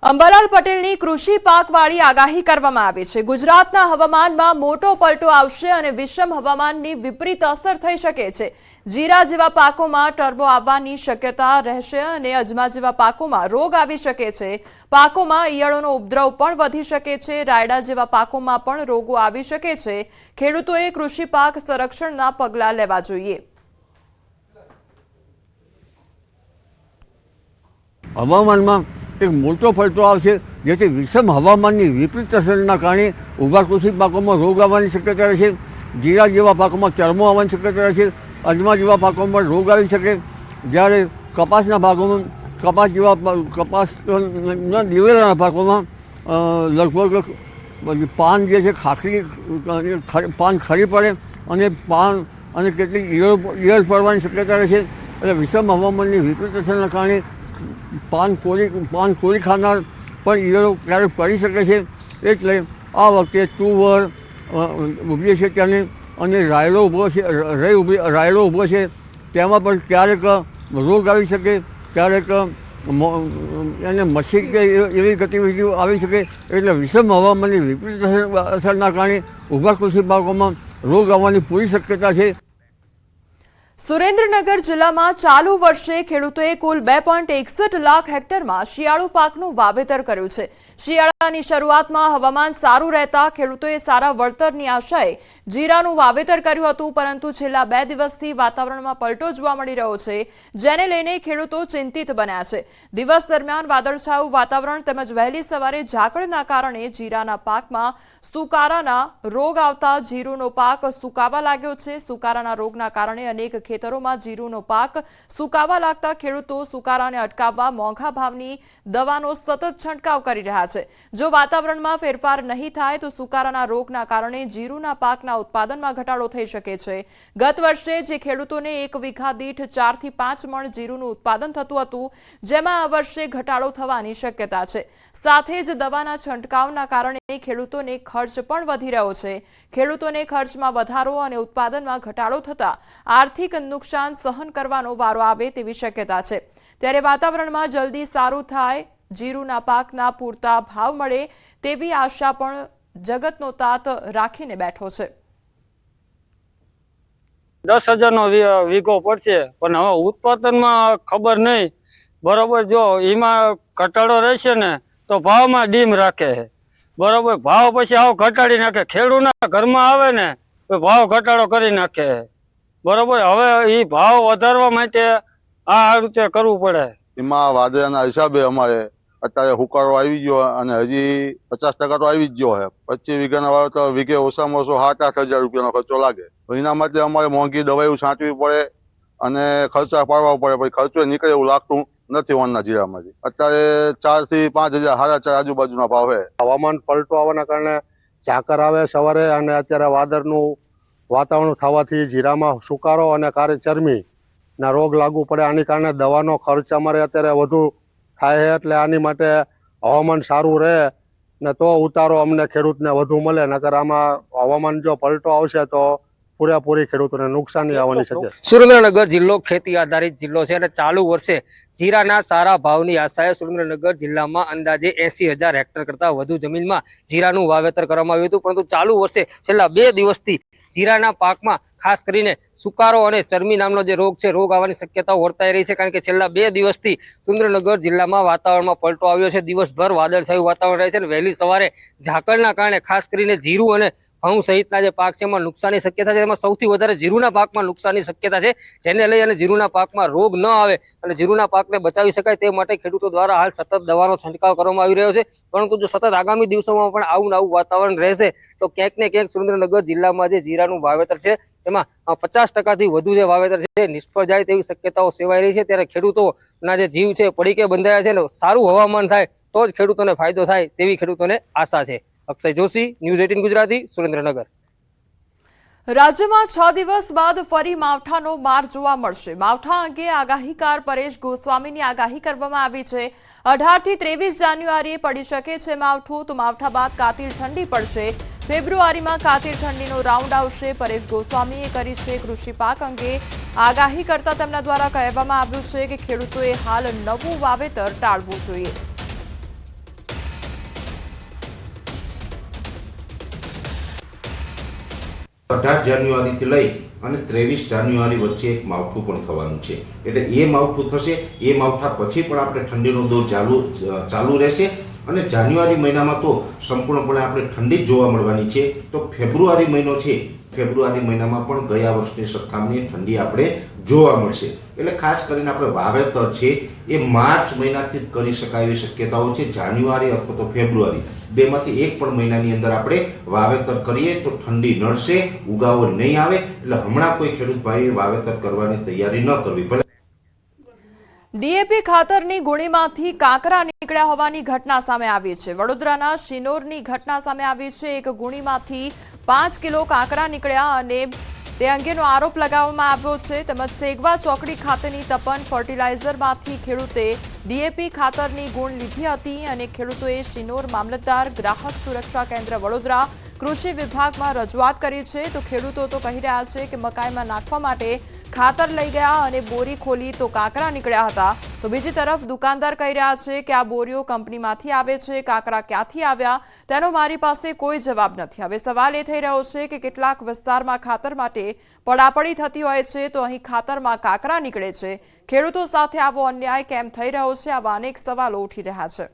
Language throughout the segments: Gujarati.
અંબાલાલ પટેલની કૃષિ પાકવાળી આગાહી કરવામાં આવી છે। ગુજરાતના હવામાનમાં મોટો પલટો આવશે અને વિષમ હવામાનની વિપરીત અસર થઈ શકે છે। જીરા જેવા પાકોમાં ટર્બો આવવાની શક્યતા રહેશે અને અજમા જેવા પાકોમાં રોગ આવી શકે છે। પાકોમાં ઈયળોનો ઉપદ્રવ પણ વધી શકે છે। રાયડા જેવા પાકોમાં પણ રોગો આવી શકે છે। ખેડૂતોએ કૃષિ પાક સંરક્ષણના પગલાં લેવા જોઈએ। હવામાનમાં એક મોટો પલટો આવશે, જેથી વિષમ હવામાનની વિપરીત અસરના કારણે ઊભા કૃષિ પાકોમાં રોગ આવવાની શક્યતા રહેશે। જીરા જેવા પાકોમાં ચરમો આવવાની શક્યતા રહેશે। અજમા જેવા પાકોમાં રોગ આવી શકે। જ્યારે કપાસના ભાગોમાં કપાસના દિવેલાના પાકોમાં લગભગ પાન જે છે ખાખરી પાન ખરી પડે અને પાન અને કેટલીક ઈયળ પડવાની શક્યતા રહેશે। એટલે વિષમ હવામાનની વિપરીત અસરના કારણે પાન કોરી ખાનાર પણ ઈયળો ક્યારેક પડી શકે છે। એટલે આ વખતે તુવર ઊભી છે તેને અને રાયડો ઊભો છે તેમાં પણ ક્યારેક રોગ આવી શકે, ક્યારેક એને મચ્છી કે એવી ગતિવિધિઓ આવી શકે। એટલે વિષમ હવામાનની વિપરીત અસરના કારણે ઊભા કૃષિ પાકોમાં રોગ આવવાની પૂરી શક્યતા છે। સુરેન્દ્રનગર જિલ્લામાં ચાલુ વર્ષે ખેડૂતોએ કુલ 2.61 લાખ હેક્ટરમાં શિયાળુ પાકનું વાવેતર કર્યું છે। શિયાળાની શરૂઆતમાં હવામાન સારું રહેતા ખેડૂતોએ સારા વળતરની આશાએ જીરાનું વાવેતર કર્યું હતું, પરંતુ છેલ્લા 2 દિવસથી વાતાવરણમાં પલટો જોવા મળી રહ્યો છે, જેને લઈને ખેડૂતો ચિંતિત બન્યા છે। દિવસ દરમિયાન વાદળછાયું વાતાવરણ તેમજ વહેલી સવારે ઝાકળના કારણે જીરાના પાકમાં સુકારાના રોગ આવતા જીરુનો પાક સુકાવા લાગ્યો છે। સુકારાના રોગના કારણે અનેક ખેતરોમાં જીરુનો પાક સુકાવા લાગતા ખેડૂતો સુકારાને અટકાવવા મોંઘા ભાવની દવાનો સતત છંટકાવ કરી રહ્યા છે। જો વાતાવરણમાં ફેરફાર નહીં થાય તો સુકારાના રોગના કારણે જીરુના પાકના ઉત્પાદનમાં ઘટાડો થઈ શકે છે। ગત વર્ષે જે ખેડૂતોને 1 વીઘા દીઠ 4 થી 5 મણ જીરુનું ઉત્પાદન થતું હતું, જેમાં આ વર્ષે ઘટાડો થવાની શક્યતા છે। સાથે જ દવાના છંટકાવના કારણે ખેડૂતોને ખર્ચ પણ વધી રહ્યો છે। ખેડૂતોને ખર્ચમાં વધારો અને ઉત્પાદનમાં ઘટાડો થતા આર્થિક નુકસાન સહન કરવાનો વારો આવે તેવી શક્યતા છે। ત્યારે વાતાવરણમાં જલ્દી સારું થાય, જીરુના પાકના પૂરતા ભાવ મળે તેવી આશા પણ જગતનો તાત રાખીને બેઠો છે। 10,000નો વીઘો પડશે, પણ હવે ઉત્પાદનમાં ખબર નહીં બરોબર। જો એમાં ઘટાડો રહેશે ને તો ભાવમાં ડીમ રાખે બરોબર। ભાવ પછી આવો ઘટાડી નાખે, ખેડૂતના ઘરમાં આવે ને તો ભાવ ઘટાડો કરી નાખે બરોબર। હવે એ ભાવ વધારવા માટે આ રીતે કરવું પડે। એમાં વાદળાના હિસાબે અમારે અત્યારે હુકારો આવી ગયો અને હજી 50% તો આવી જ ગયો છે। 25 વીઘાના વાવેતર વીઘે ઓછામાં ઓછો 7-8 હજાર રૂપિયાનો ખર્ચો લાગે। એના માટે અમારે મોંઘી દવાઈઓ છાંટવી પડે અને ખર્ચા પાડવા પડે, પછી ખર્ચો નીકળે એવું લાગતું નથી વાનના જીરામાંથી। અત્યારે 4 થી 5 હજાર 4.5 આજુબાજુના ભાવ છે। હવામાન પલટો આવવાના કારણે ઝાકર આવે સવારે અને અત્યારે વાદળનું વાતાવરણ થવાથી જીરામાં સુકારો અને ચરમી ના રોગ લાગુ પડે। આની કારણે દવાનો ખર્ચ અમારે અત્યારે વધુ થાય છે। એટલે આની માટે હવામાન સારું રહે ને તો ઉતારો અમને ખેડૂતને વધુ મળે, નકર આમાં હવામાન જો પલટો આવશે તો પૂરેપૂરી ખેડૂતોને નુકસાની આવવાની શકે। સુરેન્દ્રનગર જિલ્લો ખેતી આધારિત જિલ્લો છે અને ચાલુ વર્ષે જીરાના સારા ભાવની આશાએ સુરેન્દ્રનગર જિલ્લામાં અંદાજે 80,000 હેક્ટર કરતા વધુ જમીનમાં જીરાનું વાવેતર કરવામાં આવ્યું હતું, પરંતુ ચાલુ વર્ષે છેલ્લા 2 દિવસથી જીરાના પાકમાં ખાસ કરીને સુકારો અને ચરમી નામનો જે રોગ છે, રોગ આવવાની શક્યતાઓ વર્તાઈ રહી છે। કારણ કે છેલ્લા 2 દિવસથી સુરેન્દ્રનગર જિલ્લામાં વાતાવરણમાં પલટો આવ્યો છે। દિવસભર વાદળછાયું વાતાવરણ રહે છે અને વહેલી સવારે ઝાકળના કારણે ખાસ કરીને જીરું અને ઘઉં સહિતના જે પાક છે એમાં નુકસાનની શક્યતા છે। એમાં સૌથી વધારે જીરુના પાકમાં નુકસાનની શક્યતા છે, જેને લઈ અને જીરુના પાકમાં રોગ ન આવે અને જીરુના પાકને બચાવી શકાય તે માટે ખેડૂતો દ્વારા હાલ સતત દવાનો છંટકાવ કરવામાં આવી રહ્યો છે। પરંતુ જો સતત આગામી દિવસોમાં પણ આવું નવું વાતાવરણ રહેશે તો ક્યાંક ને ક્યાંક સુરેન્દ્રનગર જિલ્લામાં જે જીરાનું વાવેતર છે તેમાં 50%થી વધુ જે વાવેતર છે નિષ્ફળ જાય તેવી શક્યતાઓ સેવાઈ રહી છે। ત્યારે ખેડૂતોના જે જીવ છે પડીકે બંધાયા છે ને સારું હવામાન થાય તો જ ખેડૂતોને ફાયદો થાય તેવી ખેડૂતોને આશા છે। અક્ષય જોશી, ન્યૂઝ 18 ગુજરાતી, સુરેન્દ્રનગર। રાજ્યમાં 6 દિવસ બાદ ફરી માવઠાનો માર જોવા મળશે। માવઠા અંગે આગાહીકાર પરેશ ગોસ્વામીની આગાહી કરવામાં આવી છે। 18 થી 23 જાન્યુઆરીએ પડી શકે છે માવઠું, તો માવઠા બાદ કાતિલ ઠંડી પડશે। ફેબ્રુઆરીમાં કાતિલ ઠંડીનો રાઉન્ડ આવશે। પરેશ ગોસ્વામીએ કરી છે કૃષિ પાક અંગે આગાહી કરતા તેમના દ્વારા કહેવામાં આવ્યું છે કે ખેડૂતોએ હાલ નવું વાવેતર ટાળવું જોઈએ। 18 જાન્યુઆરીથી લઈ અને 23 જાન્યુઆરી વચ્ચે એક માવઠું પણ થવાનું છે. એટલે એ માવઠું થશે, એ માવઠા પછી પણ આપણે ઠંડીનો દોર ચાલુ રહેશે અને જાન્યુઆરી મહિનામાં તો સંપૂર્ણપણે આપણે ઠંડી જોવા મળવાની છે. તો ફેબ્રુઆરી મહિનો છે, ફેબ્રુઆરી મહિનામાં પણ ગયા વર્ષની સરખામણીએ ઠંડી આપણે જોવા મળશે. એટલે ખાસ કરીને આપણે વાવેતર છે એ માર્ચ મહિનાથી જ કરી શકાય એવી શક્યતાઓ છે. જાન્યુઆરી અથવા તો ફેબ્રુઆરી બેમાંથી એક પણ મહિનાની અંદર આપણે વાવેતર કરીએ તો ઠંડી નડશે, ઉગાવો નહીં આવે. એટલે હમણાં કોઈ ખેડૂત ભાઈએ વાવેતર કરવાની તૈયારી ન કરવી. ભલે ડીએપી ખાતરની ગુણીમાંથી કાંકરા નીકળ્યા હોવાની ઘટના સામે આવી છે. વડોદરાના શિનોરની ઘટના સામે આવી છે. એક ગુણીમાંથી 5 કિલો કાંકરા નીકળ્યા અને તે અંગેનો આરોપ લગાવવામાં આવ્યો છે. તેમજ સેગવા ચોકડી ખાતેની તપન ફર્ટિલાઇઝરમાંથી ખેડૂતે ડીએપી ખાતરની ગુણ લીધી હતી અને ખેડૂતોએ શિનોર મામલતદાર, ગ્રાહક સુરક્ષા કેન્દ્ર વડોદરા, કૃષિ વિભાગમાં રજૂઆત કરી છે. તો ખેડૂતો તો કહી રહ્યા છે કે મકાઈમાં નાખવા માટે ખાતર લઈ ગયા અને બોરી ખોલી તો કાંકરા નીકળ્યા હતા. તો બીજી તરફ દુકાનદાર કહી રહ્યા છે કે આ બોરીઓ કંપનીમાંથી આવે છે, કાંકરા ક્યાંથી આવ્યા તેનો મારી પાસે કોઈ જવાબ નથી. હવે સવાલ એ થઈ રહ્યો છે કે કેટલાક વિસ્તારમાં ખાતર માટે પડાપડી થતી હોય છે તો અહીં ખાતરમાં કાંકરા નીકળે છે. ખેડૂતો સાથે આવો અન્યાય કેમ થઈ રહ્યો છે, આવા અનેક સવાલો ઉઠી રહ્યા છે.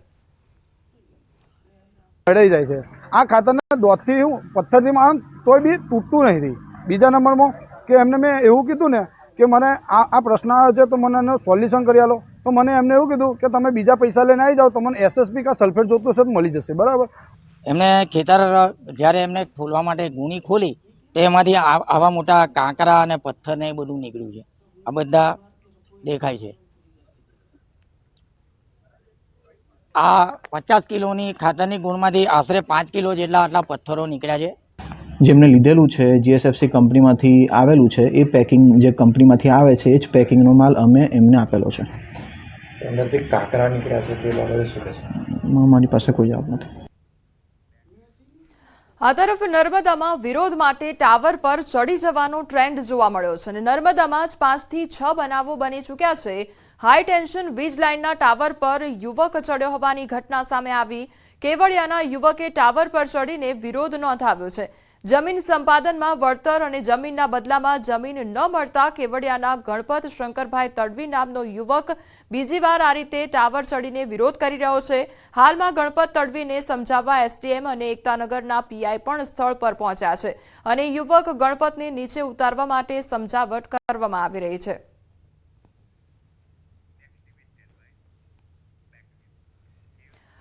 અડાઈ જાય છે આ ખાતરને દોતથી પથ્થરથી માણ તોય બી તૂટતું નથી. બીજા નંબરમાં કે એમને મેં એવું કીધું ને કે મને આ પ્રશ્ન આવ્યો છે તો મને એનું સોલ્યુશન કરી આલો. તો મને એમને એવું કીધું કે તમે બીજા પૈસા લઈને આવી જાઓ, તમને એસએસપી કા સલ્ફેટ જોતું હશે તો મળી જશે. બરાબર. એમને ખેતર જ્યારે એમને ખોલવા માટે ગુણી ખોલી તો એમાંથી આવા મોટા કાંકરા અને પથ્થર ને એ બધું નીકળ્યું છે. આ બધા દેખાય છે. આ 50 કિલોની ખાતરની ગુણમાંથી આશરે 5 કિલો જેટલા આટલા પથ્થરો નીકળ્યા છે. જેમને લીધેલું છે જીએસએફસી કંપનીમાંથી આવેલું છે એ પેકિંગ જે કંપનીમાંથી આવે છે એ જ પેકિંગનો માલ અમે એમને આપેલો છે. અંદરથી કાંકરા નીકળ્યા છે તે બાબતે શું કહેશો? મારી પાસે કોઈ જવાબ નથી. આ તરફ નર્મદામાં વિરોધ માટે ટાવર પર ચડી જવાનો ટ્રેન્ડ જોવા મળ્યો છે અને નર્મદામાં જ 5 થી 6 બનાવો બની ચૂક્યા છે. હાઈ ટેન્શન વીજ લાઇનના ટાવર પર યુવક ચડ્યો હોવાની ઘટના સામે આવી. કેવડિયાના યુવકે ટાવર પર ચડીને વિરોધ નોંધાવ્યો છે. જમીન સંપાદનમાં વળતર અને જમીનના બદલામાં જમીન ન મળતા કેવડિયાના ગણપત શંકરભાઈ તડવી નામનો યુવક બીજી વાર આ રીતે ટાવર ચડીને વિરોધ કરી રહ્યો છે. હાલમાં ગણપત તડવીને સમજાવવા એસડીએમ અને એકતાનગરના પીઆઈ પણ સ્થળ પર પહોંચ્યા છે અને યુવક ગણપતને નીચે ઉતારવા માટે સમજાવટ કરવામાં આવી રહી છે.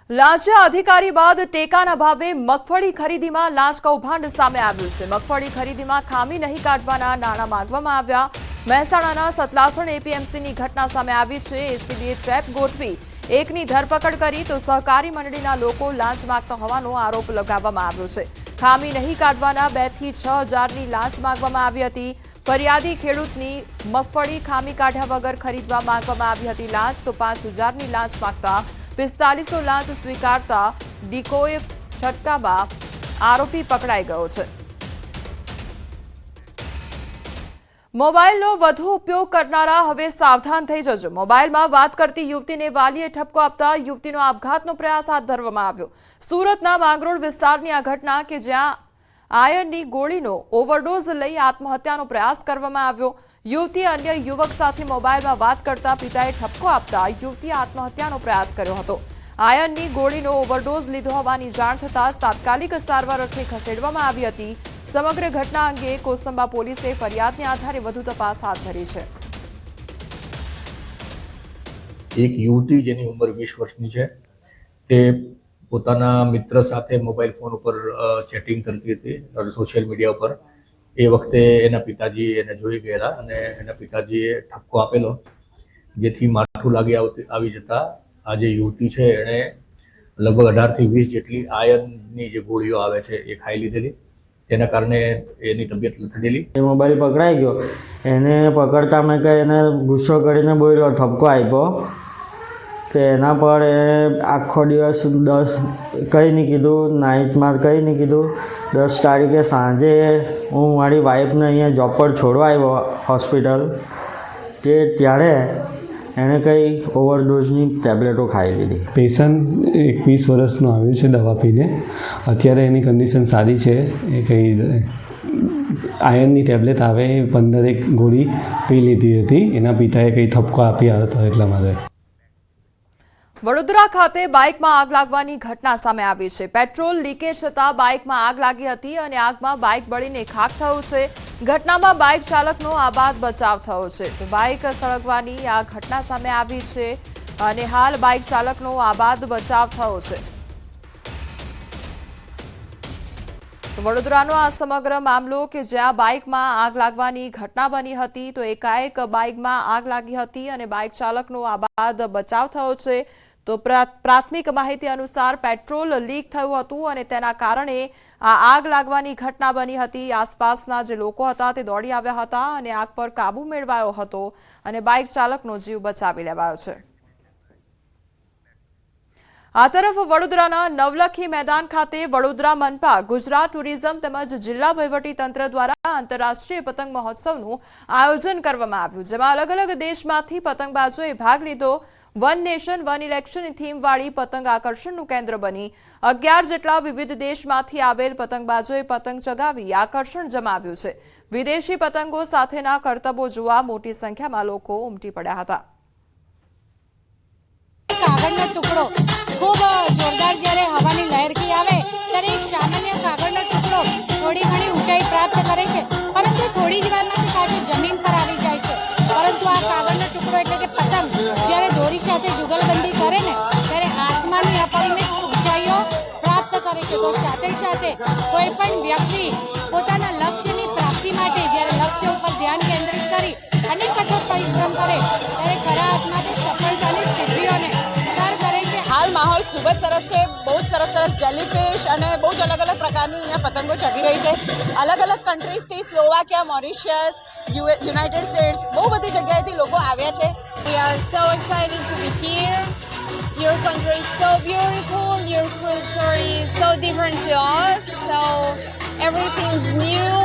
લાંચા અધિકારી બાદ ટેકાના ભાવે મગફળી ખરીદીમાં લાંચ કૌભાંડ સામે આવ્યું છે. મગફળી ખરીદીમાં ખામી નહીં કાઢવાના નાણાં માંગવામાં આવ્યા. મહેસાણાના સતલાસણ એપીએમસીની ઘટના સામે આવી છે. એસીબીએ ટ્રેપ ગોઠવી એકની ધરપકડ કરી તો સહકારી મંડળીના લોકો લાંચ માંગતા હોવાનો આરોપ લગાવવામાં આવ્યો છે. ખામી નહીં કાઢવાના 2 થી 6 હજારની લાંચ માંગવામાં આવી હતી. ફરિયાદી ખેડૂતની મગફળી ખામી કાઢ્યા વગર ખરીદવા માંગવામાં આવી હતી લાંચ. તો 5000ની લાંચ માંગતા 4500 લાંચ સ્વીકારતા ડીકોએ છટકામાં આરોપી પકડાઈ ગયો છે. મોબાઈલનો વધુ ઉપયોગ કરનારા હવે સાવધાન થઈ જજો. મોબાઈલમાં વાત કરતી યુવતીને વાલીએ ઠપકો આપતા યુવતીનો આપઘાતનો પ્રયાસ હાથ ધરવામાં આવ્યો. સુરતના માંગરોળ વિસ્તારની આ ઘટના કે જ્યાં આયર્નની ગોળીનો ઓવરડોઝ લઈ આત્મહત્યાનો પ્રયાસ કરવામાં આવ્યો. યુવતી અન્ય યુવક સાથે મોબાઈલમાં વાત કરતા પિતાએ ઠપકો આપતા યુવતીએ આત્મહત્યાનો પ્રયાસ કર્યો હતો. આયર્નની ગોળીનો ઓવરડોઝ લીધો હોવાની જાણ થતાં જ તાત્કાલિક સારવાર અર્થે ખસેડવામાં આવી હતી. સમગ્ર ઘટના અંગે કોસંબા પોલીસે ફરિયાદને આધારે વધુ તપાસ હાથ ધરી છે. એક યુવતી જેની ઉંમર 20 વર્ષની છે તે પોતાના મિત્ર સાથે મોબાઈલ ફોન ઉપર ચેટિંગ કરતી હતી સોશિયલ મીડિયા ઉપર. એ વખતે એના પિતાજી એને જોઈ ગયેલા અને એના પિતાજીએ ઠપકો આપેલો, જેથી માઠું લાગી આવી જતા આ જે યુવતી છે એણે લગભગ 18 થી 20 જેટલી આયર્નની જે ગોળીઓ આવે છે એ ખાઈ લીધેલી. તેના કારણે એની તબિયત લથડેલી. મોબાઈલ પકડાઈ ગયો. એને પકડતા મેં કંઈ એને ગુસ્સો કરીને બોલ્યો, ઠપકો આપ્યો. તો એના પર એ આખો દિવસ 10 કંઈ નહીં કીધું, નાઇટમાં કંઈ નહીં કીધું. 10 તારીખે સાંજે હું મારી વાઈફને અહીંયા જોબ પર છોડવા આવ્યો હોસ્પિટલ. ત્યારે એણે કંઈ ઓવરડોઝની ટેબ્લેટો ખાઈ લીધી. પેશન્ટ 21 વર્ષનો આવ્યો છે દવા પીને. અત્યારે એની કન્ડિશન સારી છે. એ કંઈ આયર્નની ટેબ્લેટ આવે 15 ગોળી પી લીધી હતી. એના પિતાએ કંઈ ઠપકો આપ્યા હતો એટલા માટે. વડોદરા ખાતે બાઇકમાં આગ લાગવાની ઘટના સામે આવી છે. પેટ્રોલ લીકેજ થતાં બાઇકમાં આગ લાગી હતી અને આગમાં બાઇક બળીને ખાખ થયું છે. ઘટનામાં બાઇક ચાલકનો આબાદ બચાવ થયો છે. તો બાઇક સળગવાની આ ઘટના સામે આવી છે અને હાલ બાઇક ચાલકનો આબાદ બચાવ થયો છે. વડોદરાનો આ સમગ્ર મામલો કે જ્યાં બાઇકમાં આગ લાગવાની ઘટના બની હતી તો એકાએક બાઇકમાં આગ લાગી હતી અને બાઇક ચાલકનો આબાદ બચાવ થયો છે. તો પ્રાથમિક માહિતી અનુસાર પેટ્રોલ લીક થયું હતું અને તેના કારણે આ આગ લાગવાની ઘટના બની હતી. આસપાસના જે લોકો હતા તે દોડી આવ્યા હતા અને આગ પર કાબુ મેળવાયો હતો અને બાઇક ચાલકનો જીવ બચાવી લેવાયો છે. આ તરફ વડોદરાના નવલખી મેદાન ખાતે વડોદરા મનપા, ગુજરાત ટુરિઝમ તેમજ જિલ્લા વહીવટીતંત્ર દ્વારા આંતરરાષ્ટ્રીય પતંગ મહોત્સવનું આયોજન કરવામાં આવ્યું, જેમાં અલગ અલગ દેશમાંથી પતંગબાજોએ ભાગ લીધો. વન નેશન વન ઇલેક્શન થીમવાળી પતંગ આકર્ષણનું કેન્દ્ર બની 11 જેટલા વિવિધ દેશમાંથી આવેલ પતંગબાજોએ પતંગ ચગાવી આકર્ષણ જમાવ્યું છે. વિદેશી પતંગો સાથેના કરતબો જોવા મોટી સંખ્યામાં લોકો ઉમટી પડ્યા હતા. કાગળનો ટુકડો ખૂબ જોરદાર જ્યારે હવાની લહેરકી આવે ત્યારે એક સામાન્ય કાગળનો ટુકડો થોડી ઘણી ઊંચાઈ પ્રાપ્ત કરે છે, પરંતુ થોડી જ વારમાં પાછો જમીન પર આવી જાય છે. પરંતુ આ કાગળનો ટુકડો એટલે કે પતંગ જ્યારે દોરી સાથે જુગલબંધી કરે ને ત્યારે આસમાનની અપરિમિત ઊંચાઈઓ પ્રાપ્ત કરે છે. તો સાથે સાથે કોઈ પણ વ્યક્તિ પોતાના લક્ષ્યની પ્રાપ્તિ માટે જ્યારે લક્ષ્ય ઉપર ધ્યાન કેન્દ્રિત કરી અને કઠોર પરિશ્રમ કરે ત્યારે ખરા અર્થમાં સફળતાની સિદ્ધિઓને સર કરે છે. હાલ માહોલ ખૂબ જ સરસ છે. બહુ જ સરસ જેલીફિશ અને બહુ જ અલગ અલગ પ્રકારની અહીંયા પતંગો ચગી રહી છે. અલગ અલગ કન્ટ્રીઝથી, સ્લોવાકિયા, મોરિશિયસ, યુનાઇટેડ સ્ટેટ્સ, બહુ બધી જગ્યાએથી લોકો આવ્યા છે. We are so excited to be here. Your country is so beautiful. Your culture is so different to us. So everything's new.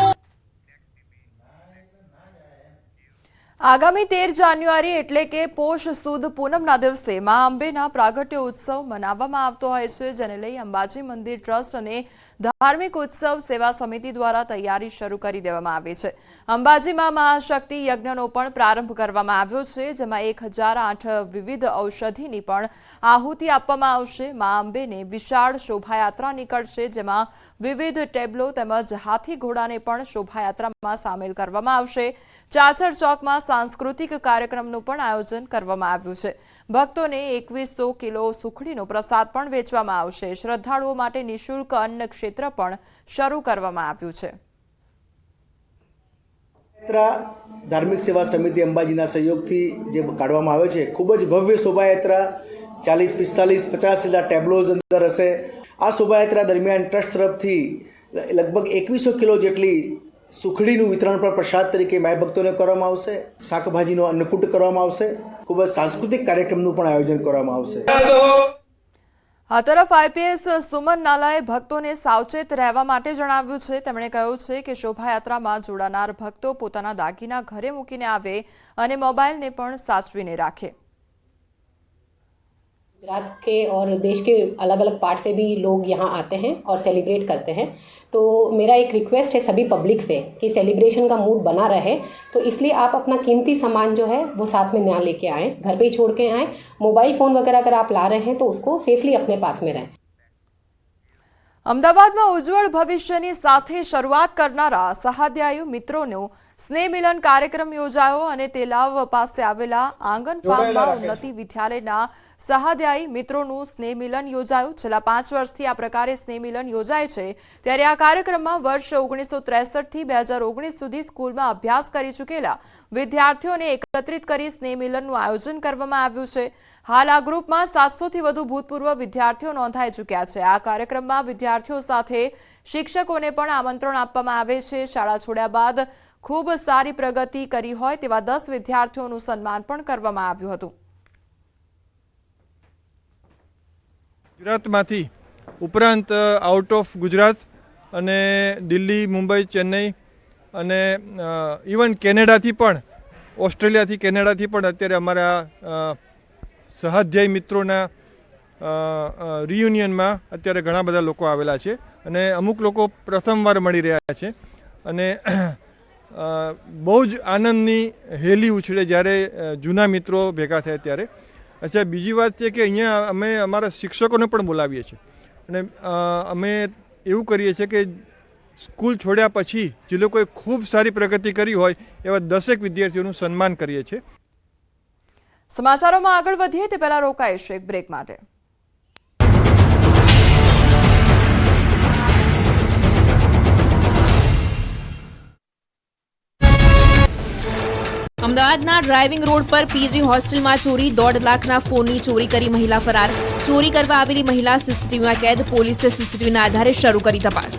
આગામી 13 જાન્યુઆરી એટલે કે પોષ સુદ પૂનમના દિવસે મા અંબેના પ્રાગટ્ય ઉત્સવ મનાવવામાં આવતો હોય છે, જેને લઈ અંબાજી મંદિર ટ્રસ્ટ અને ધાર્મિક ઉત્સવ સેવા સમિતિ દ્વારા તૈયારી શરૂ કરી દેવામાં આવી છે. અંબાજીમાં મહાશક્તિ યજ્ઞનો પણ પ્રારંભ કરવામાં આવ્યો છે, જેમાં 1008 વિવિધ ઔષધિની પણ આહુતિ આપવામાં આવશે. મા અંબેને વિશાળ શોભાયાત્રા નીકળશે, જેમાં વિવિધ ટેબ્લો તેમજ હાથી ઘોડાને પણ શોભાયાત્રામાં સામેલ કરવામાં આવશે. ચાચર ચોકમાં સાંસ્કૃતિક કાર્યક્રમનું પણ આયોજન કરવામાં આવ્યું છે. ભક્તોને 2100 કિલો સુખડીનો પ્રસાદ પણ વેચવામાં આવશે. શ્રદ્ધાળુઓ માટે નિઃશુલ્ક અન્ન ક્ષેત્ર પણ શરૂ કરવામાં આવ્યું છે. ધાર્મિક સેવા સમિતિ અંબાજીના સહયોગથી જે કાઢવામાં આવે છે, ખૂબ જ ભવ્ય શોભાયાત્રા 40, 45, 50 જેટલા ટેબ્લોઝ અંદર હશે. આ શોભાયાત્રા દરમિયાન ટ્રસ્ટ તરફથી લગભગ 2100 કિલો જેટલી સુખડીનું વિતરણ પણ પ્રસાદ તરીકે માય ભક્તોને કરવામાં આવશે. શાકભાજીનો અન્નકૂટ કરવામાં આવશે. ખૂબ જ સાંસ્કૃતિક કાર્યક્રમનું પણ આયોજન કરવામાં આવશે. આ તરફ આઈપીએસ સુમન નાલાએ ભક્તોને સાવચેત રહેવા માટે જણાવ્યું છે. તેમણે કહ્યું છે કે શોભાયાત્રામાં જોડાનાર ભક્તો પોતાના દાગીના ઘરે મૂકીને આવે અને મોબાઈલને પણ સાચવીને રાખે. गुजरात के और देश के अलग अलग पार्ट से भी लोग यहाँ आते हैं और सेलिब्रेट करते हैं. तो मेरा एक रिक्वेस्ट है सभी पब्लिक से कि सेलिब्रेशन का मूड बना रहे, तो इसलिए आप अपना कीमती सामान जो है वो साथ में ना लेके आएँ, घर पे ही छोड़ के आएँ. मोबाइल फ़ोन वगैरह अगर आप ला रहे हैं तो उसको सेफली अपने पास में रहें. અમદાવાદમાં ઉજ્જવળ ભવિષ્યની સાથે શરૂઆત કરનારા સહાધ્યાયી મિત્રોનો સ્નેહ મિલન કાર્યક્રમ યોજાયો અને તેલાવ પાસે આવેલા આંગણ ફાર્મમાં ઉન્નતિ વિદ્યાલયના સહાધ્યાયી મિત્રોનું સ્નેહ મિલન યોજાયું. છેલ્લા 5 વર્ષથી આ પ્રકારે સ્નેહ મિલન યોજાય છે, ત્યારે આ કાર્યક્રમમાં વર્ષ 1963 થી 2019 સુધી સ્કૂલમાં અભ્યાસ કરી ચૂકેલા વિદ્યાર્થીઓને એકત્રિત કરી સ્નેહ મિલનનું આયોજન કરવામાં આવ્યું છે. હાલ આ ગ્રુપમાં 700 થી વધુ ભૂતપૂર્વ વિદ્યાર્થીઓ નોંધાઈ ચૂક્યા છે. આ કાર્યક્રમમાં વિદ્યાર્થીઓ સાથે શિક્ષકોને પણ આમંત્રણ આપવામાં આવે છે. શાળા છોડ્યા બાદ ખૂબ સારી પ્રગતિ કરી હોય તેવા 10 વિદ્યાર્થીઓનું સન્માન પણ કરવામાં આવ્યું હતું. ગુજરાતમાંથી ઉપરાંત આઉટ ઓફ ગુજરાત અને દિલ્હી, મુંબઈ, ચેન્નઈ અને ઇવન કેનેડાથી પણ, ઓસ્ટ્રેલિયાથી, કેનેડાથી પણ અત્યારે અમારા સહાધ્યાયી મિત્રોના રિયુનિયનમાં અત્યારે ઘણા બધા લોકો આવેલા છે અને અમુક લોકો પ્રથમવાર મળી રહ્યા છે. અને બહુ જ આનંદની હેલી ઉછળે જ્યારે જૂના મિત્રો ભેગા થાય ત્યારે. અચ્છા, બીજી વાત છે કે અહીંયા અમે અમારા શિક્ષકોને પણ બોલાવીએ છીએ અને અમે એવું કરીએ છીએ કે સ્કૂલ છોડ્યા પછી જે લોકોએ ખૂબ સારી પ્રગતિ કરી હોય એવા 10 વિદ્યાર્થીઓનું સન્માન કરીએ છીએ. સમાચારોમાં આગળ વધીએ તે પહેલા રોકાઈશું એક બ્રેક માટે. અમદાવાદના ડ્રાઇવિંગ રોડ પર પીજી હોસ્ટેલમાં ચોરી, 1.5 લાખના ફોનની ચોરી કરી મહિલા ફરાર. ચોરી કરવા આવેલી મહિલા સીસીટીવીમાં કેદ. પોલીસે સીસીટીવીના આધારે શરૂ કરી તપાસ.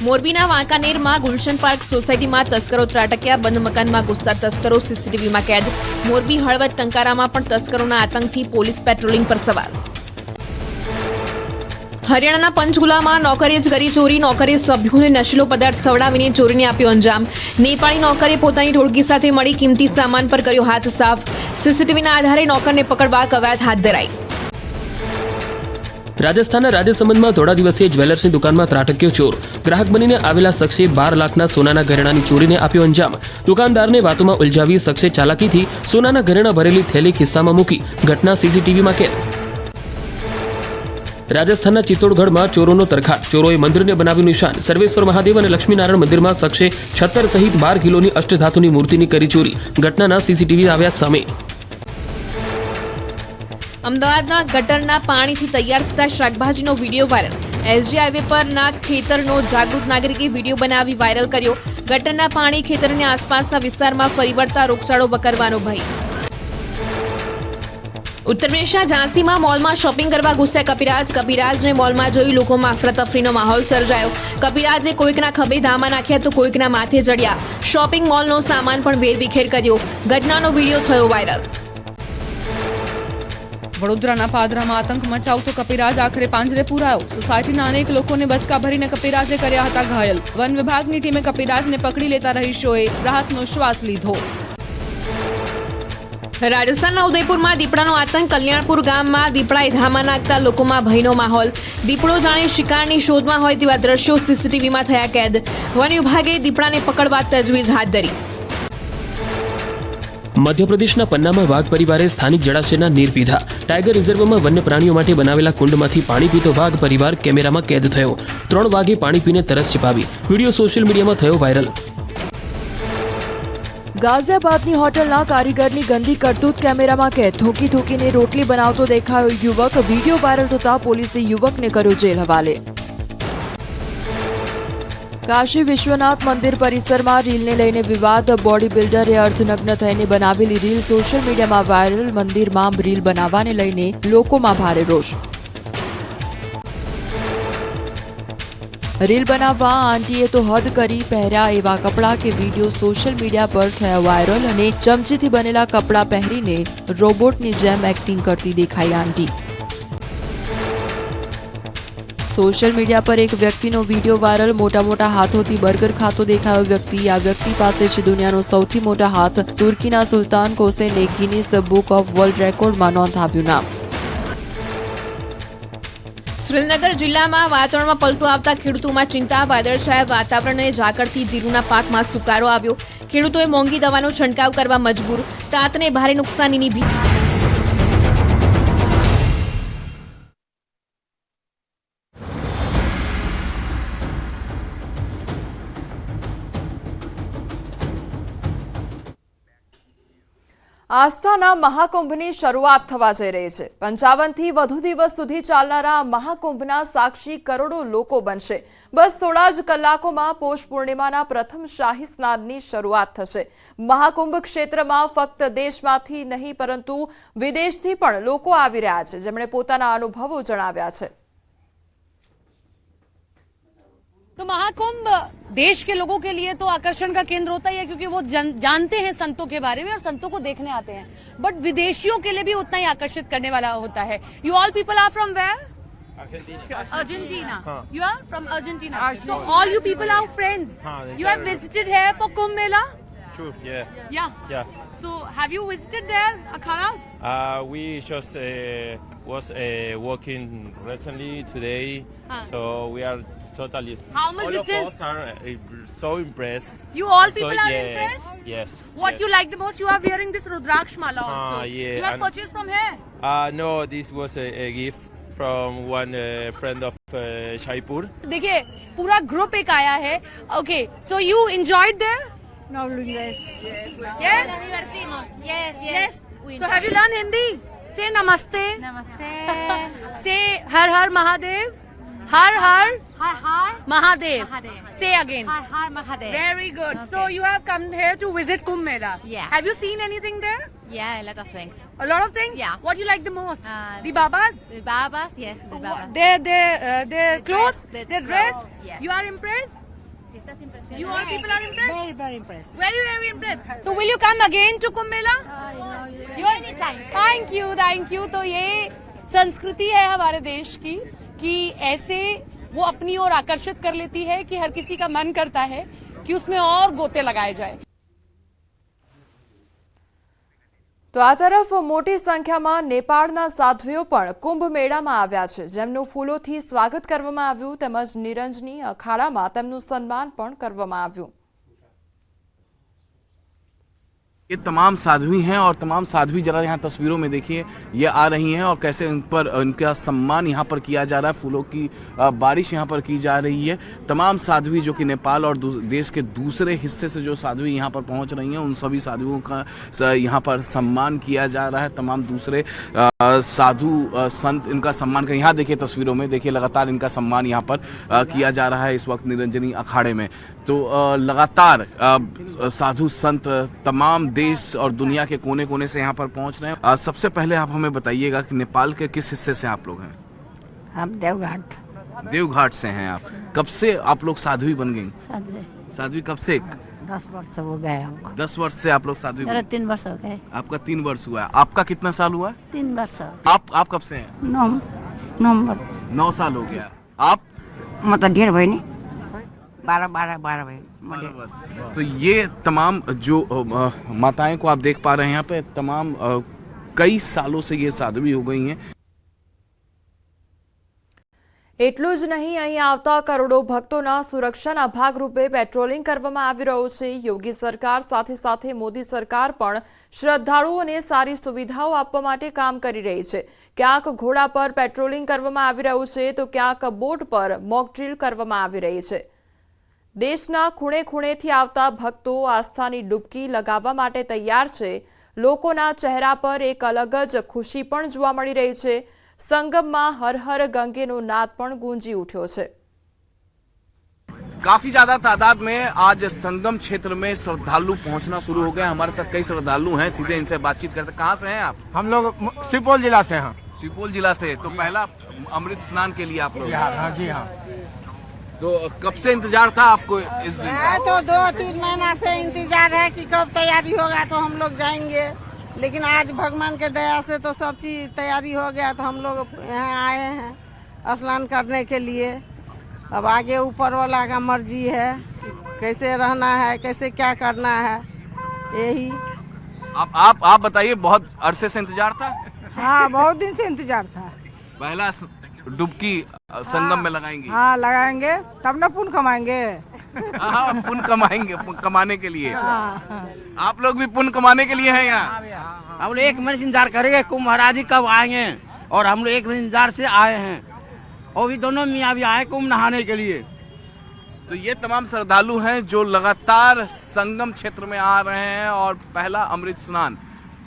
મોરબીના વાંકાનેરમાં ગુલશન પાર્ક સોસાયટીમાં તસ્કરો ત્રાટક્યા. બંધ મકાનમાં ઘૂસતા તસ્કરો સીસીટીવીમાં કેદ. મોરબી હળવદ ટંકારામાં પણ તસ્કરોના આતંકથી પોલીસ પેટ્રોલિંગ પર સવાલ. હરિયાણાના પંચકુલામાં નોકરીએ જ કરી ચોરી. નોકરે સભ્યોને નશીલો પદાર્થ ખવડાવીને ચોરીને આપ્યો અંજામ. નેપાળી નોકરે પોતાની ટોળકી સાથે મળી કિંમતી સામાન પર કર્યો હાથ સાફ. સીસીટીવીના આધારે નોકરને પકડવા કવાયત હાથ ધરાઈ. રાજસ્થાનના રાજસમંદમાં થોડા દિવસે જ્વેલર્સની દુકાનમાં ત્રાટક્યો ચોર. ગ્રાહક બનીને આવેલા શખ્સે 12 લાખના સોનાના ઘરેણાની ચોરીને આપ્યો અંજામ. દુકાનદારને વાતોમાં ઉલઝાવી શખ્સે ચાલાકીથી સોનાના ઘરેણા ભરેલી થેલી ખિસ્સામાં મૂકી. ઘટના સીસીટીવીમાં કેદ. રાજસ્થાનના ચિત્તોડગઢમાં ચોરોનો તરખાટ. ચોરોએ મંદિરને બનાવ્યું નિશાન. સર્વેશ્વર મહાદેવ અને લક્ષ્મીનારાયણ મંદિરમાં શખ્સે 76 સહિત 12 કિલોની અષ્ટધાતુની મૂર્તિની કરી ચોરી. ઘટનાના સીસીટીવી આવ્યા સામે. અમદાવાદના ગટરના પાણીથી તૈયાર થતા શાકભાજીનો વિડીયો વાયરલ. એસજી હાઈવે પરના ખેતરનો જાગૃત નાગરિકે વિડીયો બનાવી વાયરલ કર્યો. ગટરના પાણી ખેતરની આસપાસના વિસ્તારમાં ફરી વળતા રોગચાળો વકરવાનો ભય. ઉત્તર પ્રદેશના ઝાંસીમાં મોલમાં શોપિંગ કરવા ઘૂસ્યા કપિરાજ. કપિરાજને મોલમાં જોઈ લોકોમાં અફરાતફરીનો માહોલ સર્જાયો. કપિરાજે કોઈકના ખભે ધામા નાખ્યા તો કોઈકના માથે ચડ્યા. શોપિંગ મોલનો સામાન પણ વેરવિખેર કર્યો. ઘટનાનો વિડીયો થયો વાયરલ. વડોદરાના પાદરામાં આતંક મચાવતો કપિરાજ આખરે પાંજરે પુરાયો. સોસાયટીના અનેક લોકોને બચકા ભરીને કપિરાજે કર્યા હતા ઘાયલ. વન વિભાગની ટીમે કપિરાજને પકડી લેતા રહીશોએ રાહતનો શ્વાસ લીધો. રાજસ્થાનના ઉદયપુરમાં દીપડાનો આતંક. કલ્યાણપુર ગામમાં દીપડાએ ધામા નાખતા લોકોમાં ભયનો માહોલ. દીપડો જાણે શિકારની શોધમાં હોય તેવા દ્રશ્યો સીસીટીવીમાં થયા કેદ. વન વિભાગે દીપડાને પકડવા તજવીજ હાથ ધરી. મધ્યપ્રદેશના પન્નામાં વાઘ પરિવારે સ્થાનિક જળાશયના નીર પીધા. ટાઈગર રિઝર્વમાં વન્ય પ્રાણીઓ માટે બનાવેલા કુંડમાંથી પાણી પીતો વાઘ પરિવાર કેમેરામાં કેદ થયો. 3 વાઘે પાણી પીને તરસ છિપાવી. વિડીયો સોશિયલ મીડિયામાં થયો વાયરલ. ગાઝિયાબાદની હોટલના કારીગરની ગંદી કરતૂત કેમેરામાં કેદ. થૂકી થૂકીને રોટલી બનાવતો દેખાયો યુવક. વિડીયો વાયરલ થતા પોલીસે યુવકને કર્યો જેલ હવાલે. કાશી વિશ્વનાથ મંદિર પરિસરમાં રીલને લઈને વિવાદ. બોડી બિલ્ડરે અર્ધનગ્ન થઈને બનાવેલી રીલ સોશિયલ મીડિયામાં વાયરલ. મંદિરમાં રીલ બનાવવાને લઈને લોકોમાં ભારે રોષ. રીલ બનાવવા આંટીએ તો હદ કરી. પહેર્યા એવા કપડાં કે વિડીયો સોશિયલ મીડિયા પર થયા વાયરલ. અને ચમચીથી બનેલા કપડાં પહેરીને રોબોટની જેમ એક્ટિંગ કરતી દેખાઈ આંટી. સોશિયલ મીડિયા પર એક વ્યક્તિનો વિડીયો વાયરલ. મોટા મોટા હાથોથી બર્ગર ખાતો દેખાયો વ્યક્તિ. આ વ્યક્તિ પાસે છે દુનિયાનો સૌથી મોટા હાથ. તુર્કીના સુલતાન કોસેને ગિનીસ બુક ઓફ વર્લ્ડ રેકોર્ડમાં નોંધાવ્યું નામ. સુરેન્દ્રનગર જિલ્લામાં વાતાવરણમાં પલટો આવતા ખેડૂતોમાં ચિંતા. વાદળછાયા વાતાવરણને ઝાકળથી જીરુના પાકમાં સુકારો આવ્યો. ખેડૂતોએ મોંઘી દવાનો છંટકાવ કરવા મજબૂર. તાતને ભારે નુકસાનીની ભીતિ. આસ્થાના મહાકુંભની શરૂઆત થવા જઈ રહી છે. 55થી વધુ દિવસ સુધી ચાલનારા મહાકુંભના સાક્ષી કરોડો લોકો બનશે. બસ થોડા જ કલાકોમાં પૌષ પૂર્ણિમાના પ્રથમ શાહી સ્નાનની શરૂઆત થશે. મહાકુંભ ક્ષેત્રમાં ફક્ત દેશમાંથી નહીં પરંતુ વિદેશથી પણ લોકો આવી રહ્યા છે, જેમણે પોતાના અનુભવો જણાવ્યા છે. तो महाकुंभ देश के लोगों के लिए तो आकर्षण का केंद्र होता ही है, क्योंकि वो जानते हैं संतों के बारे में और संतों को देखने आते हैं. बट विदेशियों के लिए भी उतना ही आकर्षित करने वाला होता है. You all people are from where? Argentina. You are from Argentina. So all you people are friends. You have visited here for Kumbh Mela? Sure. Yeah. Yeah. So have you visited there, akharas? We just was walking recently today, so we are totally. How much All this of is? us are so impressed. You all So, people are yeah, impressed? Yes. What yes. you like the most? You are wearing this Rudraksh mala also. Yeah, You have and- purchased from here? No, this was a gift from one friend of Jaipur. देखिए पूरा ग्रुप एक आया है. Okay, so you enjoyed there? No, yes. Yes. Yes. So have you learned Hindi? Say namaste. Namaste. Say har har Mahadev. Har har Har har Mahadev. Mahadev. Say again. Har har Mahadev. Very good. Okay. So you have come here to visit Kumbh Mela. Yeah. Have you seen anything there? Yeah, a lot of things. A lot of things? Yeah. What do you like the most? The Babas? The Babas, yes, the Babas. Their clothes? dress, Their dress? yes. You are impressed? You all people are impressed? Very, very impressed. Very, very impressed. So will you come again to Kumbh Mela? You anytime. Thank you. तो ये संस्कृति है हमारे देश की कि ऐसे वो अपनी ओर आकर्षित कर लेती है कि हर किसी का मन करता है कि उसमें और गोते लगाए जाए. તો આ તરફ મોટી સંખ્યામાં નેપાળના સાધ્વીઓ પણ કુંભ મેળામાં આવ્યા છે, જેમનું ફૂલોથી સ્વાગત કરવામાં આવ્યું તેમજ નિરંજની અખાડામાં તેમનું સન્માન પણ કરવામાં આવ્યું. ये तमाम साध्वी हैं और तमाम साध्वी जरा यहाँ तस्वीरों में देखिए ये आ रही हैं और कैसे उन पर उनका सम्मान यहाँ पर किया जा रहा है, फूलों की बारिश यहाँ पर की जा रही है। तमाम साध्वी जो कि नेपाल और देश के दूसरे हिस्से से जो साध्वी यहाँ पर पहुँच रही हैं उन सभी साधुओं का यहाँ पर सम्मान किया जा रहा है। तमाम दूसरे साधु संत इनका सम्मान कर, यहाँ देखिए तस्वीरों में देखिए लगातार इनका सम्मान यहाँ पर किया जा रहा है इस वक्त निरंजनी अखाड़े में। तो लगातार साधु संत तमाम देश और दुनिया के कोने कोने से यहाँ पर पहुँच रहे हैं। सबसे पहले आप हमें बताइएगा कि नेपाल के किस हिस्से से आप लोग हैं? हम देवघाट. देवघाट से हैं आप। कब से आप लोग साध्वी बन गई? साध्वी कब से? 10 वर्ष हो गए हमको. 10 वर्ष से आप लोग साध्वी बन गई? 3 वर्ष हो गए. आपका 3 वर्ष हुआ है। आपका कितना साल हुआ? 3 वर्ष. आप कब से हैं? नवंबर. 9 साल हो गया। आप? मतलब 1.5 महीने. 12 महीने. तो ये तमाम जो माताएं को आप देख पा रहे हैं यहाँ पे तमाम कई सालों से ये साध्वी हो गई हैं। એટલું જ નહીં, અહીં આવતા કરોડો ભક્તોના સુરક્ષાના ભાગરૂપે પેટ્રોલિંગ કરવામાં આવી રહ્યું છે. યોગી સરકાર સાથે સાથે મોદી સરકાર પણ શ્રદ્ધાળુઓને સારી સુવિધાઓ આપવા માટે કામ કરી રહી છે. ક્યાંક ઘોડા પર પેટ્રોલિંગ કરવામાં આવી રહ્યું છે તો ક્યાંક બોટ પર મોક ડ્રીલ કરવામાં આવી રહી છે. દેશના ખૂણે ખૂણેથી આવતા ભક્તો આસ્થાની ડૂબકી લગાવવા માટે તૈયાર છે. લોકોના ચહેરા પર એક અલગ જ ખુશી પણ જોવા મળી રહી છે. संगम में हर हर गंगे नो नाद पण गूंजी उठ्यो छे। काफी ज्यादा तादाद में आज संगम क्षेत्र में श्रद्धालु पहुंचना शुरू हो गए। हमारे साथ कई श्रद्धालु हैं, सीधे इनसे बातचीत करते। कहाँ से हैं आप? हम लोग सुपौल जिला से हैं। सुपौल जिला से। तो पहला अमृत स्नान के लिए आप लोग? हाँ जी हाँ। तो कब से इंतजार था आपको इस दिन का? तो 2-3 महीना से इंतजार है कि कब तैयारी होगा तो हम लोग जाएंगे, लेकिन आज भगवान के दया से तो सब चीज तैयारी हो गया तो हम लोग यहाँ आए हैं स्नान करने के लिए। अब आगे ऊपर वाला का मर्जी है कैसे रहना है, कैसे क्या करना है, यही। आप बताइए, बहुत अरसे से इंतजार था? हाँ, बहुत दिन से इंतजार था। पहला डुबकी संगम में लगाएंगे? हाँ, लगाएंगे तब ना पुण्य कमाएंगे। हाँ, पुण्य कमाएंगे, कमाने के लिए। आप लोग भी पुण्य कमाने के लिए हैं यहाँ? हम लोग 1 महीने से इंतजार करेंगे कुंभ महाराज जी कब आएंगे, और हम लोग 1 महीने इंतजार से आए हैं और भी दोनों मियाँ भी आए कुंभ नहाने के लिए। तो ये तमाम श्रद्धालु हैं जो लगातार संगम क्षेत्र में आ रहे हैं और पहला अमृत स्नान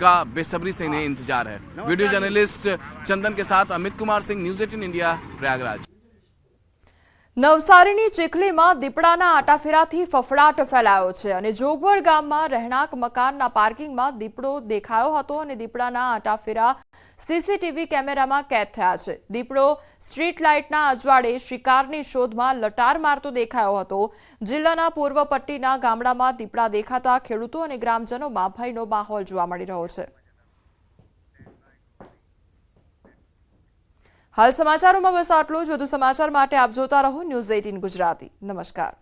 का बेसब्री से इन्हें इंतजार है। वीडियो जर्नलिस्ट चंदन के साथ अमित कुमार सिंह, न्यूज़ 18 इंडिया, प्रयागराज। નવસારીની ચીખલીમાં દીપડાના આટાફેરાથી ફફડાટ ફેલાયો છે અને જોગવડ ગામમાં રહેણાંક મકાનના પાર્કિંગમાં દીપડો દેખાયો હતો અને દીપડાના આટાફેરા સીસીટીવી કેમેરામાં કેદ થયા છે. દીપડો સ્ટ્રીટ લાઇટના અજવાળે શિકારની શોધમાં લટાર મારતો દેખાયો હતો. જિલ્લાના પૂર્વ પટ્ટીના ગામડામાં દીપડા દેખાતા ખેડૂતો અને ગ્રામજનોમાં ભયનો માહોલ જોવા મળી રહ્યો છે. हाल समाचारों में बस आटलू ज। વધુ સમાચાર માટે આપ જોતા રહો ન્યૂઝ 18 ગુજરાતી। નમસ્કાર।